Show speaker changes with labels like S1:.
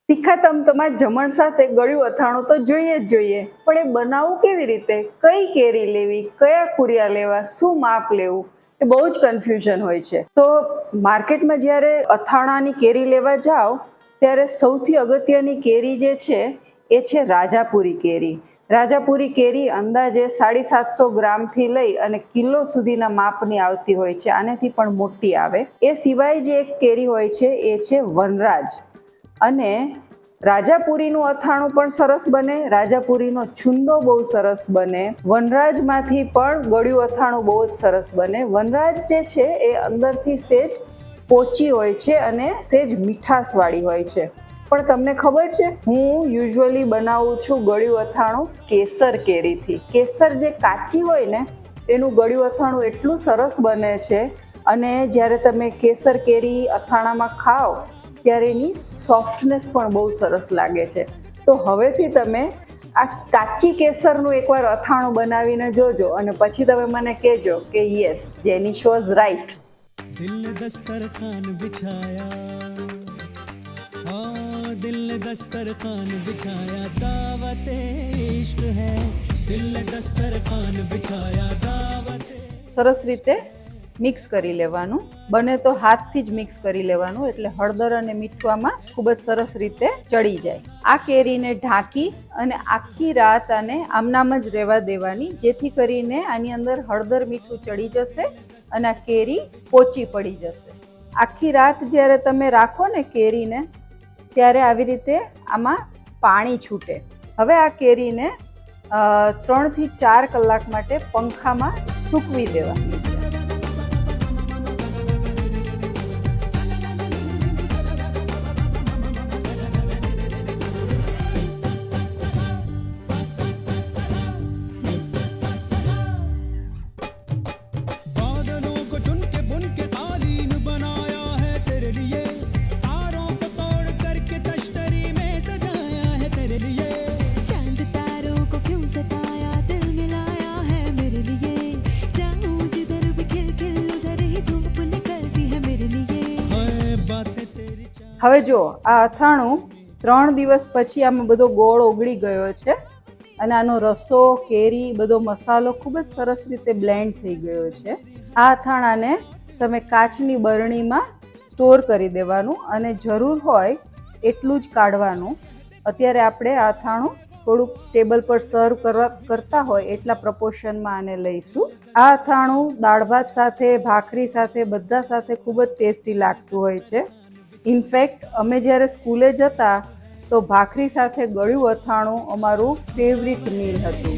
S1: તીખા તમતમાટ જમણ સાથે ગળ્યું અથાણું તો જોઈએ જ જોઈએ, પણ એ બનાવવું કેવી રીતે, કઈ કેરી લેવી, કયા કુરિયા લેવા, શું માપ લેવું, એ બહુ જ કન્ફ્યુઝન હોય છે. તો માર્કેટમાં જ્યારે અથાણાની કેરી લેવા જાઓ ત્યારે સૌથી અગત્યની કેરી જે છે એ છે રાજાપુરી કેરી. રાજાપુરી કેરી અંદાજે 750 ગ્રામથી લઈ અને કિલો સુધીના માપની આવતી હોય છે, આનેથી પણ મોટી આવે. એ સિવાય જે એક કેરી હોય છે એ છે વનરાજ. અને રાજાપુરીનું અથાણું પણ સરસ બને, રાજાપુરીનો છુંદો બહુ સરસ બને, વનરાજમાંથી પણ ગળ્યું અથાણું બહુ જ સરસ બને. વનરાજ જે છે એ અંદરથી સેજ પોચી હોય છે અને સેજ મીઠાશવાળી હોય છે. પણ તમને ખબર છે, હું યુઝ્યુઅલી બનાવું છું ગળ્યું અથાણું કેસર કેરીથી. કેસર જે કાચી હોય ને એનું ગળ્યું અથાણું એટલું સરસ બને છે, અને જ્યારે તમે કેસર કેરી અથાણામાં ખાઓ ત્યારે એની સોફ્ટનેસ પણ બહુ સરસ લાગે છે. તો હવેથી તમે આ કાચી કેસરનું એકવાર અથાણું બનાવીને જોજો અને પછી તમે મને કહેજો કે યસ, જેનિશ વોઝ રાઈટ.
S2: દિલ ને દસ્તરખાન બિછાયા, દિલ ને દસ્તરખાન બિછાયા, દાવતે ઇશ્ક હૈ, દિલ ને દસ્તરખાન બિછાયા, દાવતે.
S1: સરસ રીતે મિક્સ કરી લેવાનું, બને તો હાથથી જ મિક્સ કરી લેવાનું, એટલે હળદર અને મીઠું આમાં ખૂબ જ સરસ રીતે ચડી જાય. આ કેરીને ઢાંકી અને આખી રાત આને આમનામ જ રહેવા દેવાની, જેથી કરીને આની અંદર હળદર મીઠું ચડી જશે અને આ કેરી પોચી પડી જશે. આખી રાત જ્યારે તમે રાખો ને કેરીને ત્યારે આવી રીતે આમાં પાણી છૂટે. હવે આ કેરીને 3 થી 4 કલાક માટે પંખામાં સૂકવી દેવાની છે. હવે જો આ અથાણું 3 દિવસ પછી આમાં બધો ગોળ ઓગળી ગયો છે અને આનો રસો, કેરી, બધો મસાલો ખૂબ જ સરસ રીતે બ્લેન્ડ થઈ ગયો છે. આ અથાણાને તમે કાચની બરણીમાં સ્ટોર કરી દેવાનું અને જરૂર હોય એટલું જ કાઢવાનું. અત્યારે આપણે આ અથાણું થોડુંક ટેબલ પર સર્વ કરતા હોય એટલા પ્રપોર્શનમાં આને લઈશું. આ અથાણું દાળ ભાત સાથે, ભાખરી સાથે, બધા સાથે ખૂબ જ ટેસ્ટી લાગતું હોય છે. ઇનફેક્ટ અમે જ્યારે સ્કૂલે જતા તો ભાખરી સાથે ગળ્યું અથાણું અમારું ફેવરિટ મીલ હતું.